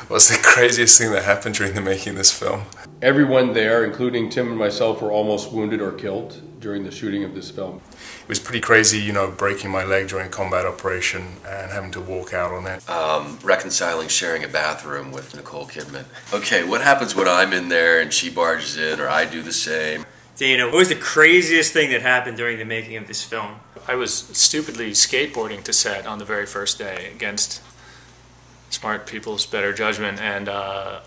What's the craziest thing that happened during the making of this film? Everyone there, including Tim and myself, were almost wounded or killed during the shooting of this film. It was pretty crazy, you know, breaking my leg during a combat operation and having to walk out on it. Reconciling sharing a bathroom with Nicole Kidman. Okay, what happens when I'm in there and she barges in, or I do the same? Dana, what was the craziest thing that happened during the making of this film? I was stupidly skateboarding to set on the very first day against smart people's better judgment and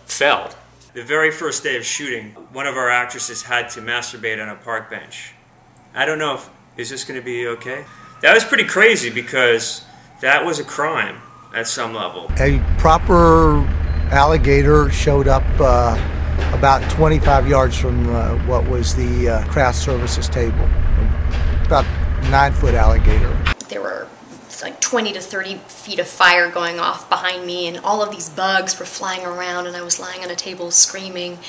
fell. The very first day of shooting, one of our actresses had to masturbate on a park bench. I don't know if, is this going to be okay? That was pretty crazy because that was a crime at some level. A proper alligator showed up about 25 yards from what was the craft services table. About 9-foot alligator. There were like 20 to 30 feet of fire going off behind me, and all of these bugs were flying around, and I was lying on a table screaming,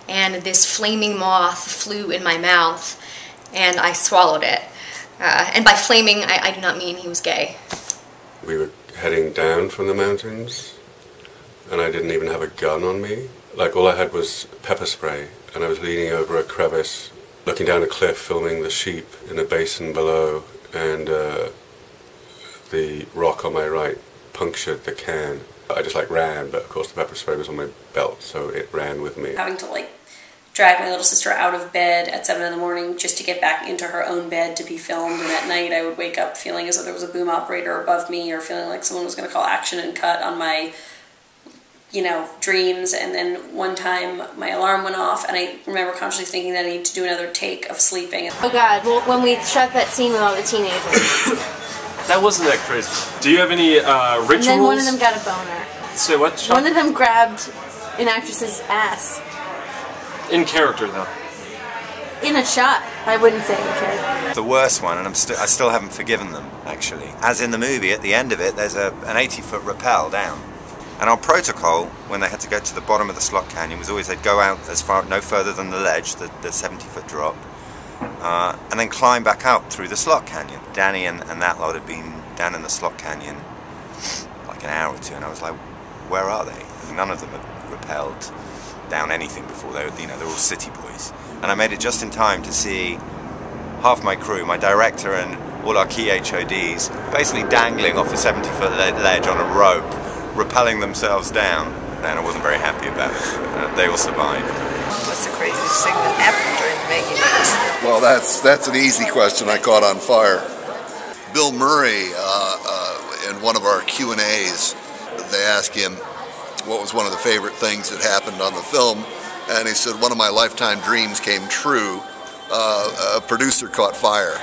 and this flaming moth flew in my mouth, and I swallowed it. And by flaming, I do not mean he was gay. We were heading down from the mountains, and I didn't even have a gun on me. Like, all I had was pepper spray, and I was leaning over a crevice, looking down a cliff, filming the sheep in a basin below, and the rock on my right punctured the can. I just ran, but of course the pepper spray was on my belt, so it ran with me. Having to drag my little sister out of bed at 7 in the morning just to get back into her own bed to be filmed, and at night I would wake up feeling as though there was a boom operator above me, or feeling like someone was going to call action and cut on my, dreams. And then one time my alarm went off, and I remember consciously thinking that I need to do another take of sleeping. Oh God, well, when we shot that scene with all the teenagers. That wasn't that crazy. Do you have any rituals? And then one of them got a boner. So what? One of them grabbed an actress's ass. In character, though. In a shot. I wouldn't say in character. The worst one, and I still haven't forgiven them, actually. As in the movie, at the end of it, there's an 80-foot rappel down. And our protocol, when they had to go to the bottom of the slot canyon, was always they'd go out no further than the ledge, the 70-foot drop, and then climb back up through the slot canyon. Danny and that lot had been down in the slot canyon like an hour or two, and I was like, where are they? And none of them had rappelled down anything before. They were, they're all city boys. And I made it just in time to see half my crew, my director and all our key HODs, basically dangling off a 70-foot ledge on a rope, rappelling themselves down. And I wasn't very happy about it. They all survived. What's the craziest thing that happened during the making of this? Well, that's an easy question. I caught on fire. Bill Murray, in one of our Q&As, they asked him what was one of the favorite things that happened on the film, and he said, one of my lifetime dreams came true. A producer caught fire.